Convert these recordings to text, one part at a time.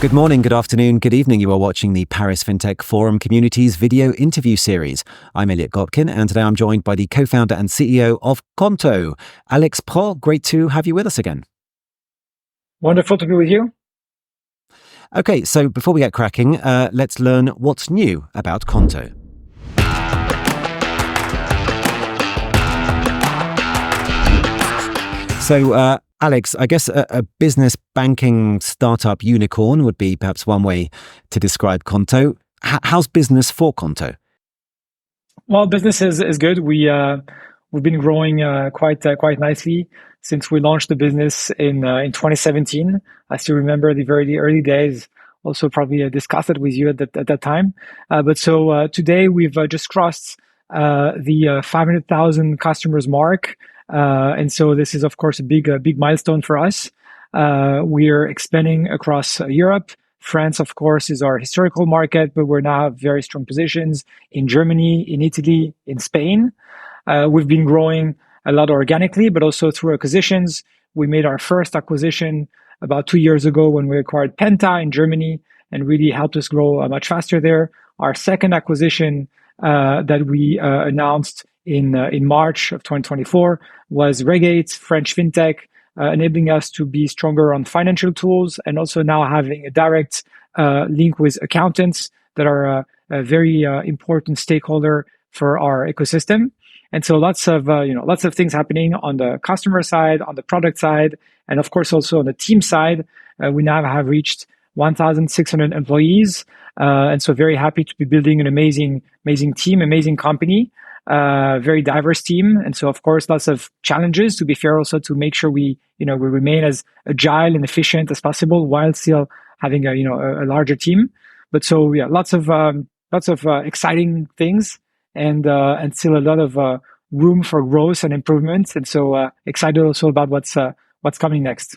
Good morning, good afternoon, good evening. You are watching the Paris Fintech Forum Communities video interview series. I'm Elliott Gotkine, and today I'm joined by the co-founder and CEO of Qonto, Alex Prot. Great to have you with us again. Wonderful to be with you. Okay, so before we get cracking, let's learn what's new about Qonto. So, Alex, I guess a business banking startup unicorn would be perhaps one way to describe Qonto. How's business for Qonto? Well, business is good. We've been growing quite nicely since we launched the business in 2017. I still remember the very early days. Also, probably discussed it with you at that time. But today we've just crossed the 500,000 customers mark. And so this is, of course, a big milestone for us. We're expanding across Europe. France, of course, is our historical market, but we're now have very strong positions in Germany, in Italy, in Spain. We've been growing a lot organically, but also through acquisitions. We made our first acquisition about 2 years ago when we acquired Penta in Germany and really helped us grow much faster there. Our second acquisition that we announced in March of 2024 was Regate, French fintech, enabling us to be stronger on financial tools and also now having a direct link with accountants that are a very important stakeholder for our ecosystem. And so lots of things happening on the customer side, on the product side, and of course also on the team side. We now have reached 1,600 employees, and so very happy to be building an amazing team, amazing company. Very diverse team. And so, of course, lots of challenges, to be fair, also to make sure we remain as agile and efficient as possible while still having a larger team. But so, yeah, lots of exciting things and still a lot of room for growth and improvements. And so excited also about what's coming next.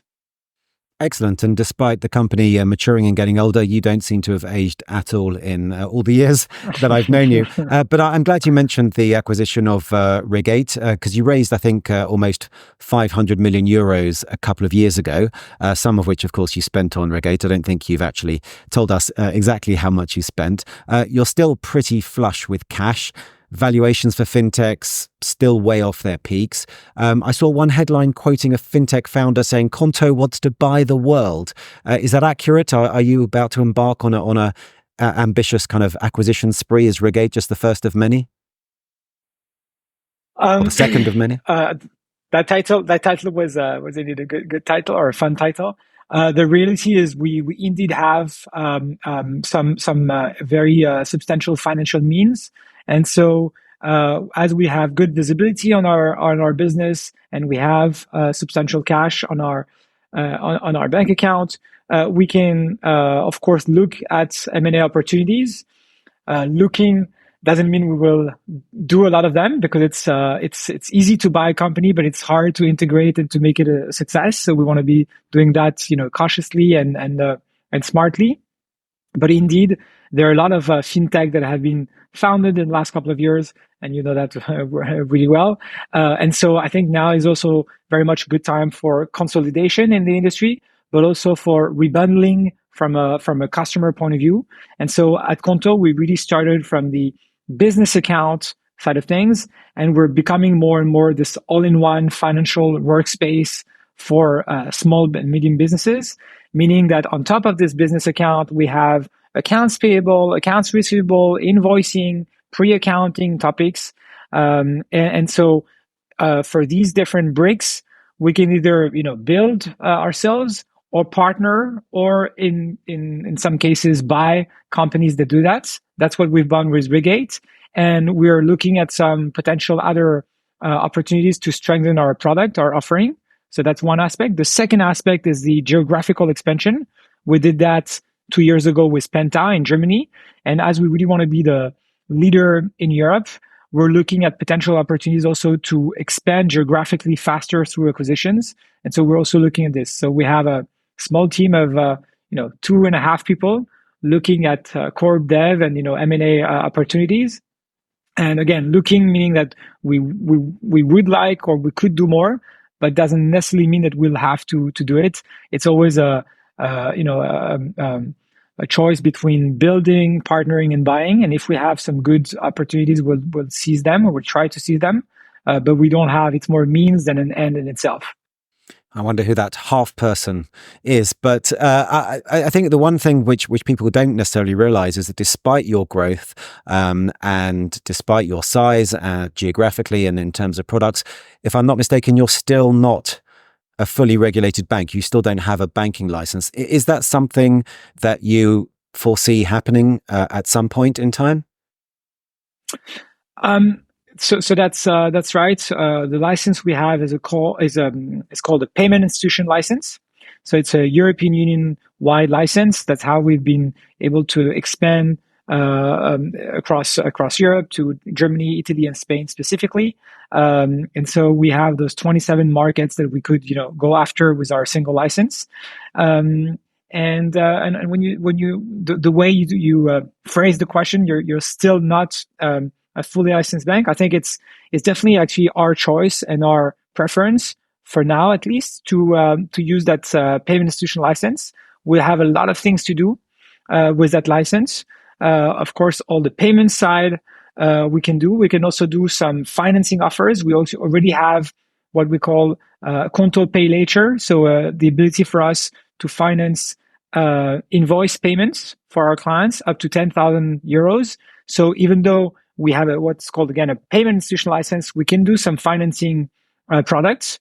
Excellent. And despite the company maturing and getting older, you don't seem to have aged at all in all the years that I've known you. But I'm glad you mentioned the acquisition of Regate, because you raised, I think, almost 500 million euros a couple of years ago, some of which, of course, you spent on Regate. I don't think you've actually told us exactly how much you spent. You're still pretty flush with cash. Valuations for fintechs still way off their peaks. I saw one headline quoting a fintech founder saying Qonto wants to buy the world. Is that accurate? Are you about to embark on a ambitious kind of acquisition spree? Is Regate just the first of many? Or the second of many? That title was indeed a good title or a fun title. The reality is we indeed have some very substantial financial means. And so, as we have good visibility on our business, and we have substantial cash on our bank account, we can of course look at M&A opportunities. Looking doesn't mean we will do a lot of them because it's easy to buy a company, but it's hard to integrate and to make it a success. So we want to be doing that, cautiously and smartly. But indeed, there are a lot of fintech that have been founded in the last couple of years, and you know that really well. And so I think now is also very much a good time for consolidation in the industry, but also for rebundling from a customer point of view. And so at Qonto, we really started from the business account side of things, and we're becoming more and more this all-in-one financial workspace for small and medium businesses, meaning that on top of this business account, we have accounts payable, accounts receivable, invoicing, pre-accounting topics. And so for these different bricks, we can either build ourselves or partner, or in some cases buy companies that do that. That's what we've done with Regate. And we're looking at some potential other opportunities to strengthen our product, our offering. So that's one aspect. The second aspect is the geographical expansion. We did that 2 years ago with Penta in Germany. And as we really want to be the leader in Europe, we're looking at potential opportunities also to expand geographically faster through acquisitions. And so we're also looking at this. So we have a small team of 2.5 people looking at core dev and M&A opportunities. And again, looking meaning that we would like or we could do more, but doesn't necessarily mean that we'll have to do it. It's always a a choice between building, partnering, and buying. And if we have some good opportunities, we'll seize them, or we'll try to seize them. But we don't have, it's more means than an end in itself. I wonder who that half person is. But I think the one thing which people don't necessarily realize is that despite your growth and despite your size geographically and in terms of products, if I'm not mistaken, you're still not a fully regulated bank. You still don't have a banking license. Is that something that you foresee happening at some point in time? So that's right. The license we have is called a payment institution license. So it's a European Union wide license. That's how we've been able to expand across Europe to Germany, Italy, and Spain specifically. And so we have those 27 markets that we could go after with our single license. And when you the way you phrase the question, you're still not a fully licensed bank. I think it's definitely actually our choice and our preference for now, at least, to use that payment institution license. We'll have a lot of things to do with that license. Of course, all the payment side we can do. We can also do some financing offers. We also already have what we call Qonto Pay Later, so the ability for us to finance invoice payments for our clients up to 10,000 euros. So even though we have what's called, again, a payment institution license, we can do some financing products.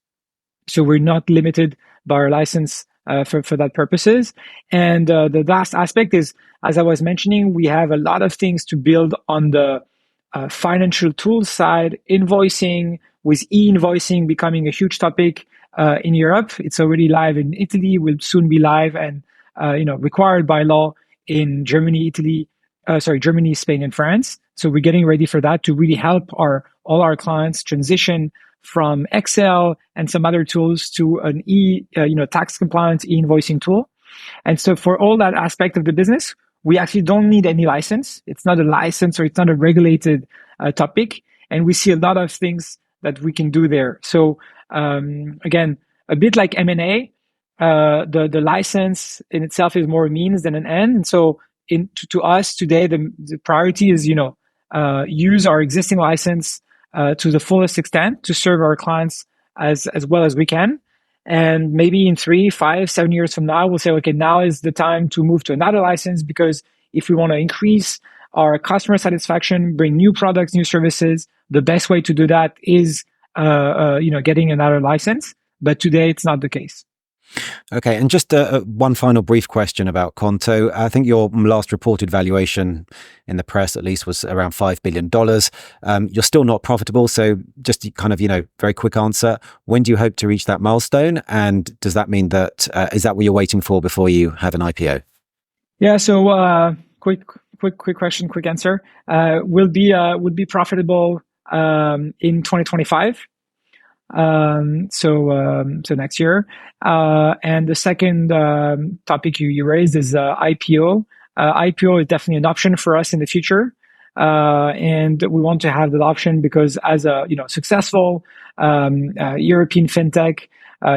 So we're not limited by our license for that purposes. And the last aspect is, as I was mentioning, we have a lot of things to build on the financial tools side, invoicing, with e-invoicing becoming a huge topic in Europe. It's already live in Italy, will soon be live and required by law in Germany, Germany, Spain, and France. So we're getting ready for that to really help all our clients transition from Excel and some other tools to an tax compliance e-invoicing tool. And so for all that aspect of the business, we actually don't need any license. It's not a license, or it's not a regulated topic. And we see a lot of things that we can do there. So again, a bit like M&A, the license in itself is more a means than an end. And so to us today, the priority is, use our existing license to the fullest extent to serve our clients as well as we can. And maybe in 3, 5, 7 years from now, we'll say, okay, now is the time to move to another license, because if we want to increase our customer satisfaction, bring new products, new services, the best way to do that is, getting another license. But today it's not the case. Okay, and just one final brief question about Qonto. I think your last reported valuation in the press, at least, was around $5 billion. You're still not profitable, so just kind of, very quick answer. When do you hope to reach that milestone? And does that mean that, is that what you're waiting for before you have an IPO? Yeah, so quick question, quick answer. We'll be profitable in 2025. So next year. And the second topic you raised is IPO. IPO is definitely an option for us in the future. And we want to have that option because as a successful European fintech,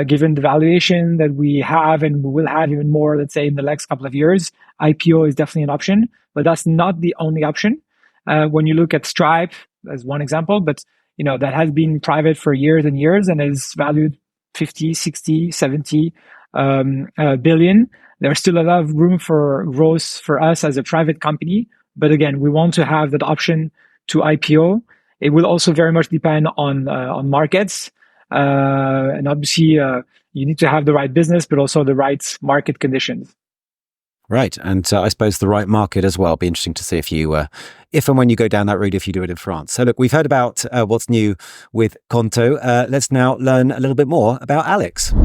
given the valuation that we have and we will have even more, let's say, in the next couple of years, IPO is definitely an option. But that's not the only option. When you look at Stripe as one example, but that has been private for years and years and is valued 50, 60, 70 billion. There's still a lot of room for growth for us as a private company. But again, we want to have that option to IPO. It will also very much depend on markets. And obviously, you need to have the right business, but also the right market conditions. Right. And I suppose the right market as well. Be interesting to see if and when you go down that route, if you do it in France. So look, we've heard about what's new with Qonto. Let's now learn a little bit more about Alex.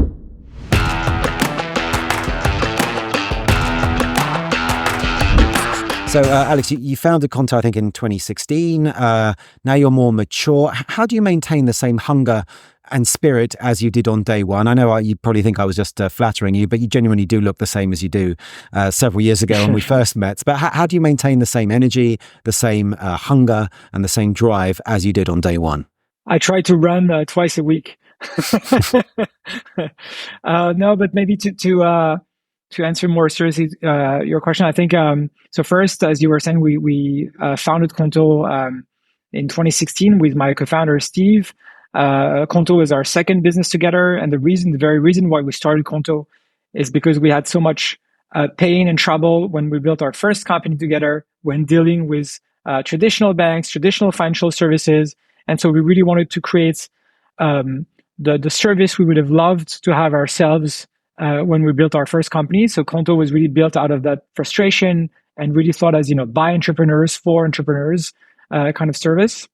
So Alex, you founded Qonto, I think, in 2016. Now you're more mature. How do you maintain the same hunger and spirit as you did on day one? I know you probably think I was just flattering you, but you genuinely do look the same as you do several years ago when we first met. But how do you maintain the same energy, the same hunger, and the same drive as you did on day one? I try to run twice a week. No, but maybe to to answer more seriously your question, I think so. First, as you were saying, we founded Qonto in 2016 with my co-founder Steve. Qonto is our second business together, and the very reason why we started Qonto is because we had so much pain and trouble when we built our first company together when dealing with traditional banks, traditional financial services, and so we really wanted to create the service we would have loved to have ourselves when we built our first company. So Qonto was really built out of that frustration and really thought as, by entrepreneurs for entrepreneurs kind of service.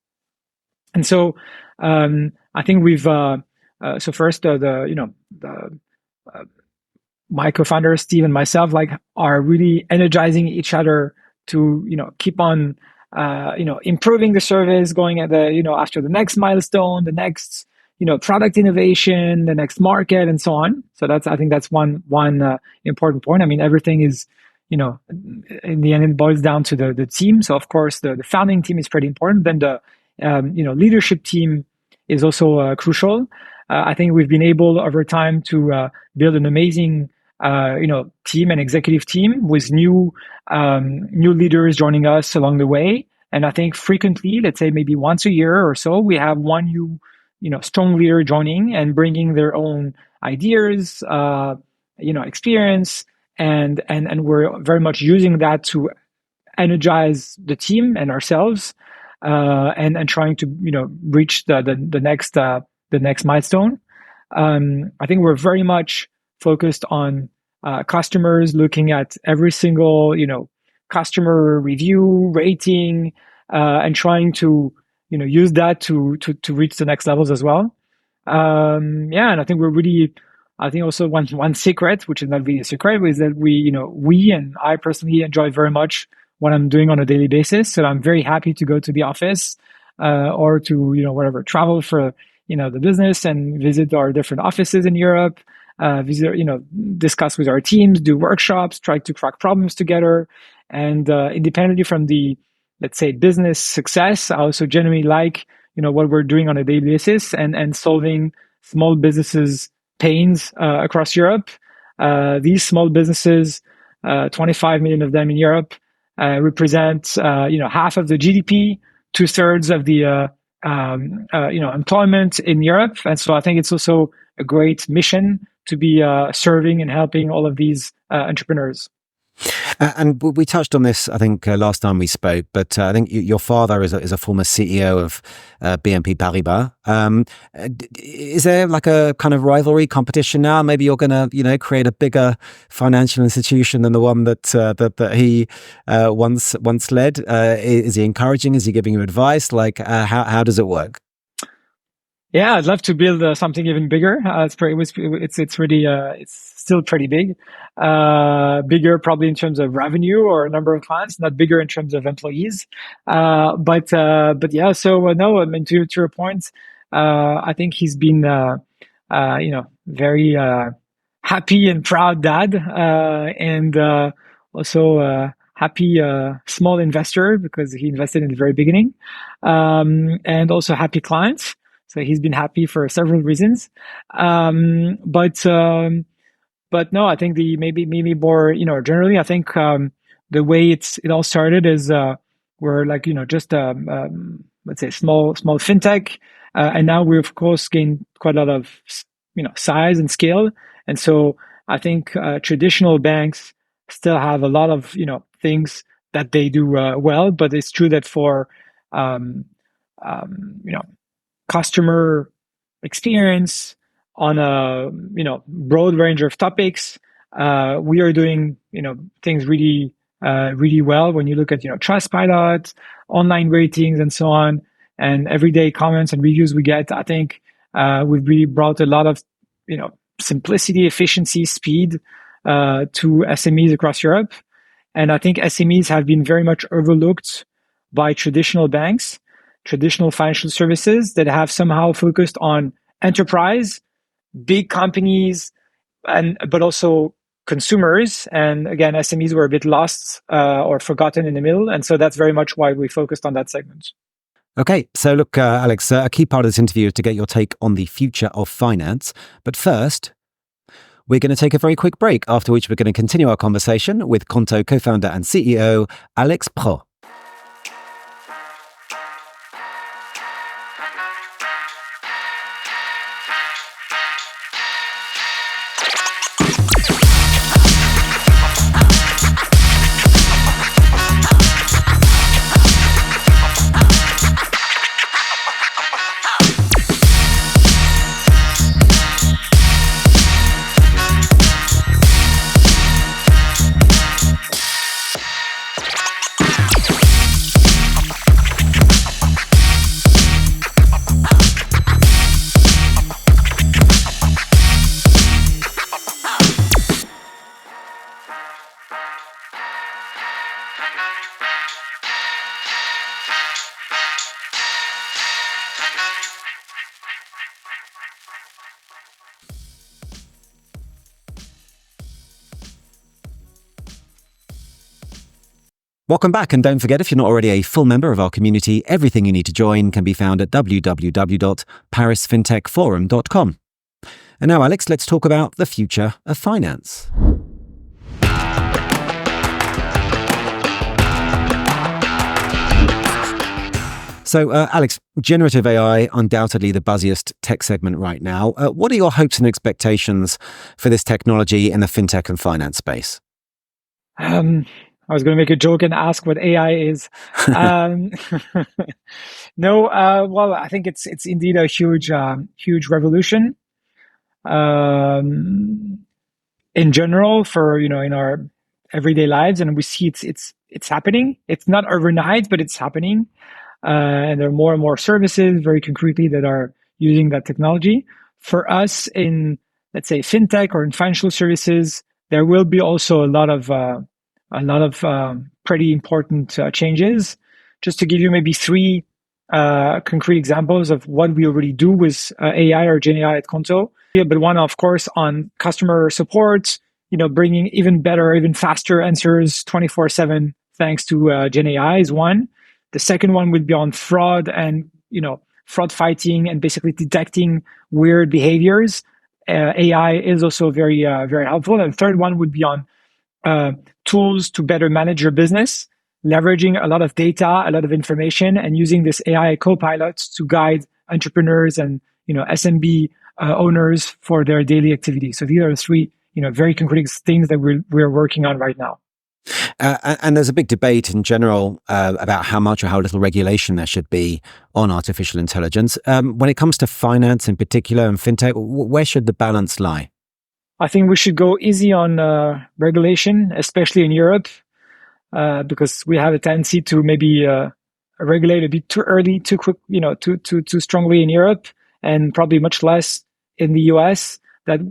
And so I think we've so first my co-founder Steve and myself are really energizing each other to keep on improving the service, going at after the next milestone, the next product innovation, the next market, and so on. So I think that's one important point. I mean, everything is in the end it boils down to the team. So of course the founding team is pretty important. Then the leadership team is also crucial. I think we've been able over time to build an amazing team and executive team with new leaders joining us along the way. And I think frequently, let's say maybe once a year or so, we have one new strong leader joining and bringing their own ideas, experience, and we're very much using that to energize the team and ourselves, and trying to reach the next milestone. I think we're very much focused on customers, looking at every single customer review, rating, and trying to use that to reach the next levels as well. And I think I think also one secret, which is not really a secret, is that we and I personally enjoy very much what I'm doing on a daily basis. So I'm very happy to go to the office or to travel for the business and visit our different offices in Europe, discuss with our teams, do workshops, try to crack problems together, and independently from the, let's say, business success, I also genuinely like what we're doing on a daily basis and solving small businesses' pains across Europe. These small businesses, 25 million of them in Europe, represent half of the GDP, 2/3 of the employment in Europe, and so I think it's also a great mission to be serving and helping all of these entrepreneurs. And we touched on this, I think, last time we spoke, but I think your father is a former CEO of BNP Paribas. Is there like a kind of rivalry competition now? Maybe you're going to, create a bigger financial institution than the one that he once led. Is he encouraging? Is he giving you advice? Like, how does it work? Yeah, I'd love to build something even bigger. It's still pretty big. Bigger probably in terms of revenue or number of clients, not bigger in terms of employees. But yeah, so no, I mean, to your point, I think he's been, very happy and proud dad, and also happy small investor because he invested in the very beginning, and also happy clients. So he's been happy for several reasons. But no, I think maybe more, generally, I think the way it all started is we're like, just let's say small fintech, and now we of course gained quite a lot of size and scale, and so I think traditional banks still have a lot of things that they do well, but it's true that for customer experience on a broad range of topics, we are doing things really well. When you look at Trustpilot, online ratings, and so on, and everyday comments and reviews we get, I think we've really brought a lot of simplicity, efficiency, speed to SMEs across Europe. And I think SMEs have been very much overlooked by traditional banks, traditional financial services that have somehow focused on enterprise, big companies, but also consumers. And again, SMEs were a bit lost or forgotten in the middle. And so that's very much why we focused on that segment. Okay, so look, Alex, a key part of this interview is to get your take on the future of finance. But first, We're going to take a very quick break, after which we're going to continue our conversation with Qonto co-founder and CEO, Alexandre Prot. Welcome back, and don't forget, if you're not already a full member of our community, everything you need to join can be found at www.parisfintechforum.com. And now, Alex, let's talk about the future of finance. So, Alex, generative AI, undoubtedly the buzziest tech segment right now. What are your hopes and expectations for this technology in the fintech and finance space? I was going to make a joke and ask what AI is. No, well, I think it's indeed a huge revolution in general for in our everyday lives, and we see it's happening. It's not overnight, but it's happening, and there are more and more services, very concretely, that are using that technology. For us in, let's say, fintech or in financial services, there will be also a lot of pretty important changes. Just to give you maybe three concrete examples of what we already do with AI or Gen AI at Qonto. Yeah, but one, of course, on customer support, bringing even better, even faster answers 24/7 thanks to Gen AI is one. The second one would be on fraud and fraud fighting and basically detecting weird behaviors. AI is also very very helpful. And the third one would be on tools to better manage your business, leveraging a lot of data, a lot of information, and using this AI co-pilots to guide entrepreneurs and SMB owners for their daily activities. So these are the three very concrete things that we're working on right now. And there's a big debate in general about how much or how little regulation there should be on artificial intelligence. When it comes to finance in particular and fintech, where should the balance lie? I think we should go easy on regulation, especially in Europe, because we have a tendency to maybe regulate a bit too early, too quick, too strongly in Europe, and probably much less in the US,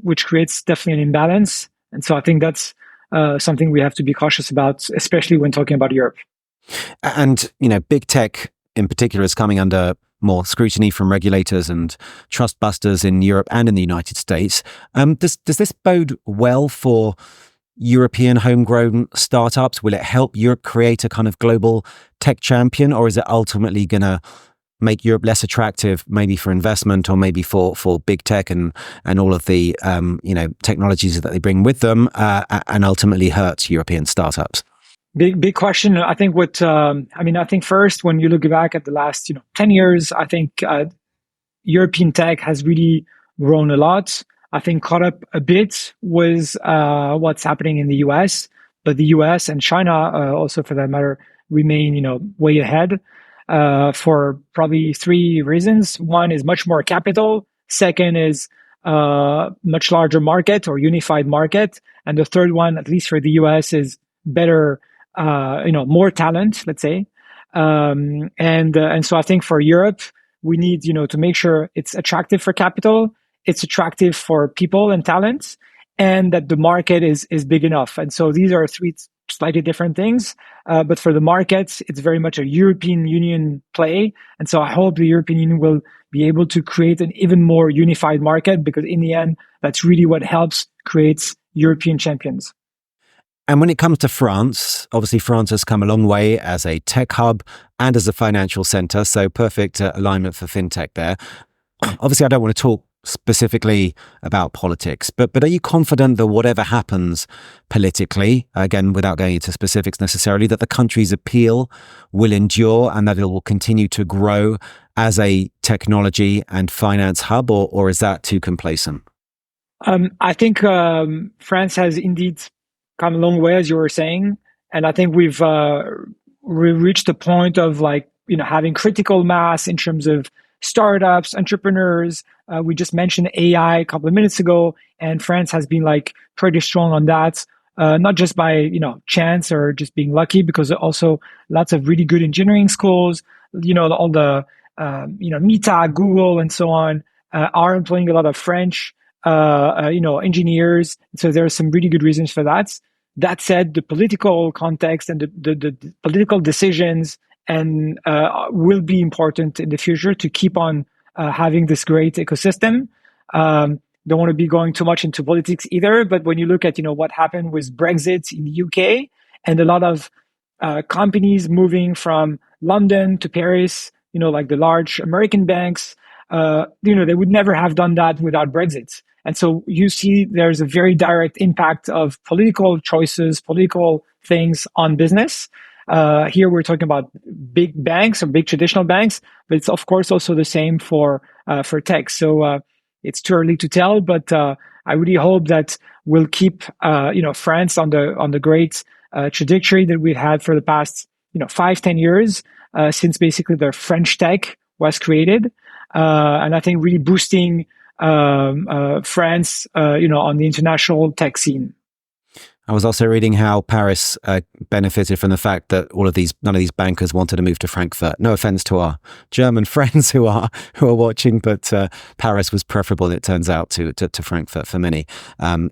which creates definitely an imbalance. And so I think that's something we have to be cautious about, especially when talking about Europe. And, big tech in particular is coming under more scrutiny from regulators and trust busters in Europe and in the United States. Does this bode well for European homegrown startups? Will it help Europe create a kind of global tech champion, or is it ultimately going to make Europe less attractive, maybe for investment or maybe for big tech and all of the technologies that they bring with them, and ultimately hurt European startups? Big question. I think I think first, when you look back at the last 10 years, I think European tech has really grown a lot. I think caught up a bit with what's happening in the US, but the US and China also, for that matter, remain way ahead for probably three reasons. One is much more capital. Second is much larger market or unified market, and the third one, at least for the US, is better. More talent, let's say. And so I think for Europe, we need, to make sure it's attractive for capital, it's attractive for people and talents, and that the market is big enough. And so these are three slightly different things. But for the markets, it's very much a European Union play. And so I hope the European Union will be able to create an even more unified market, because in the end, that's really what helps create European champions. And when it comes to France, obviously France has come a long way as a tech hub and as a financial center. So perfect alignment for fintech there. Obviously, I don't want to talk specifically about politics. But are you confident that whatever happens politically, again, without going into specifics necessarily, that the country's appeal will endure and that it will continue to grow as a technology and finance hub, or is that too complacent? I think France has indeed come a long way, as you were saying, and I think we've reached the point of having critical mass in terms of startups, entrepreneurs. We just mentioned AI a couple of minutes ago, and France has been pretty strong on that. Not just by chance or just being lucky, because also lots of really good engineering schools. All the Meta, Google, and so on are employing a lot of French engineers. So there are some really good reasons for that. That said, the political context and the political decisions and will be important in the future to keep on having this great ecosystem. Don't want to be going too much into politics either, but when you look at what happened with Brexit in the UK and a lot of companies moving from London to Paris, like the large American banks, they would never have done that without Brexit. And so you see there's a very direct impact of political choices, political things on business. Here we're talking about big banks or big traditional banks, but it's of course also the same for tech. So it's too early to tell, but I really hope that we'll keep France on the great trajectory that we've had for the past 5-10 years since basically the French tech was created, and I think really boosting France, on the international tech scene. I was also reading how Paris benefited from the fact that none of these bankers wanted to move to Frankfurt. No offense to our German friends who are watching, but Paris was preferable, it turns out, to Frankfurt for many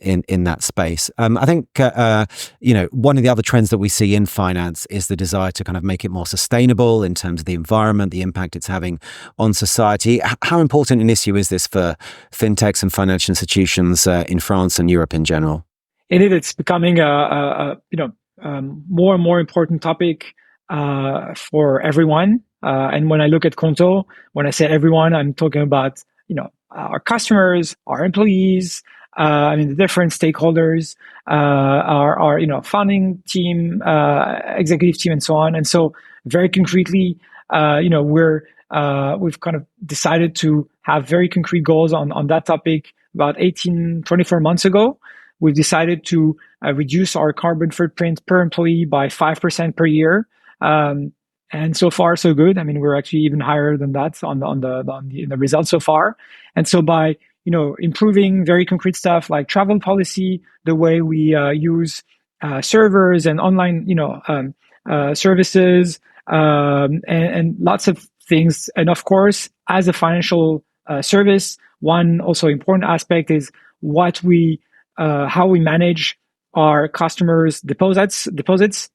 in that space. I think one of the other trends that we see in finance is the desire to kind of make it more sustainable in terms of the environment, the impact it's having on society. How important an issue is this for fintechs and financial institutions in France and Europe in general? Indeed, it's becoming a more and more important topic for everyone. And when I look at Qonto, when I say everyone, I'm talking about our customers, our employees, the different stakeholders, our founding team, executive team, and so on. And so, very concretely, we've kind of decided to have very concrete goals on that topic about 24 months ago. We've decided to reduce our carbon footprint per employee by 5% per year. And so far, so good. We're actually even higher than that on the results so far. And so by, improving very concrete stuff like travel policy, the way we use servers and online, services, and lots of things. And of course, as a financial service, one also important aspect is how we manage our customers' deposits,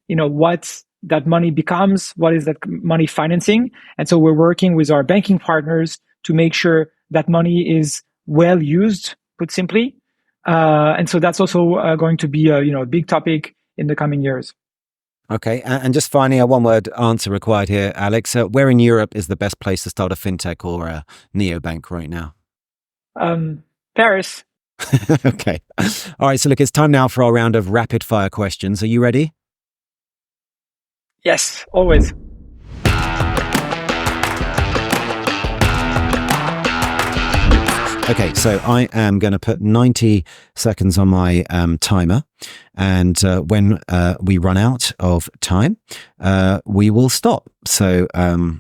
what that money becomes, what is that money financing. And so we're working with our banking partners to make sure that money is well used, put simply. And so that's also going to be a big topic in the coming years. Okay. And just finally, a one-word answer required here, Alex. Where in Europe is the best place to start a fintech or a neobank right now? Paris. Okay. All right. So look, it's time now for our round of rapid fire questions. Are you ready? Yes, always. Okay, so I am going to put 90 seconds on my timer. And when we run out of time, we will stop. So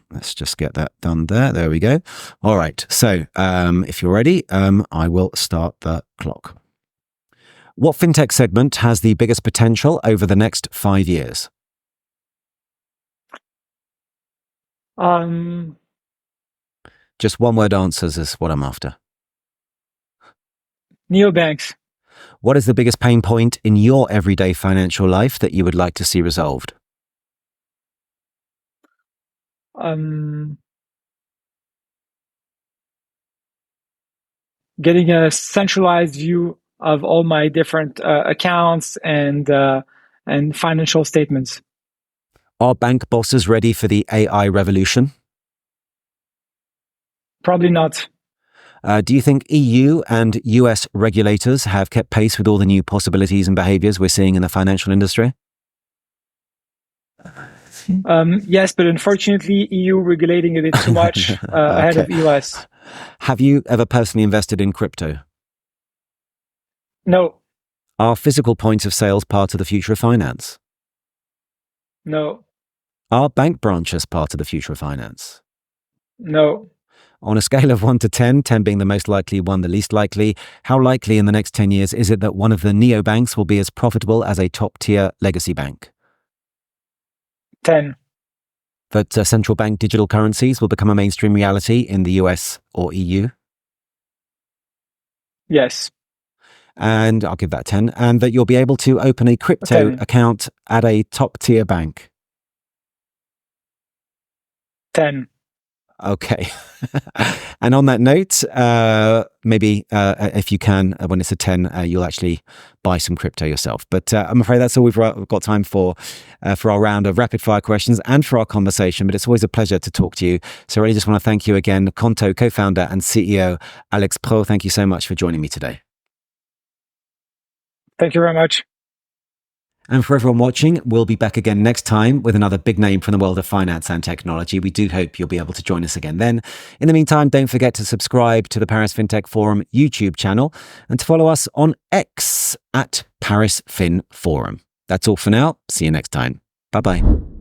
let's just get that done there. There we go. All right. So if you're ready, I will start the clock. What fintech segment has the biggest potential over the next 5 years? Just one word answers is what I'm after. Neobanks. What is the biggest pain point in your everyday financial life that you would like to see resolved? Getting a centralized view of all my different accounts and financial statements. Are bank bosses ready for the AI revolution? Probably not. Do you think EU and US regulators have kept pace with all the new possibilities and behaviors we're seeing in the financial industry? Yes, but unfortunately, EU regulating a bit too much ahead of US. Have you ever personally invested in crypto? No. Are physical points of sales part of the future of finance? No. Are bank branches part of the future of finance? No. On a scale of 1 to 10, 10 being the most likely, 1 the least likely, how likely in the next 10 years is it that one of the neobanks will be as profitable as a top-tier legacy bank? 10. That central bank digital currencies will become a mainstream reality in the US or EU? Yes. And I'll give that 10. And that you'll be able to open a crypto 10. account at a top-tier bank? 10. Okay. And on that note, maybe if you can, when it's a 10, you'll actually buy some crypto yourself. But I'm afraid that's all we've got time for our round of rapid fire questions and for our conversation. But it's always a pleasure to talk to you. So I really just want to thank you again, Qonto co-founder and CEO, Alex Prot. Thank you so much for joining me today. Thank you very much. And for everyone watching, we'll be back again next time with another big name from the world of finance and technology. We do hope you'll be able to join us again then. In the meantime, don't forget to subscribe to the Paris Fintech Forum YouTube channel and to follow us on X at Paris Fin Forum. That's all for now. See you next time. Bye-bye.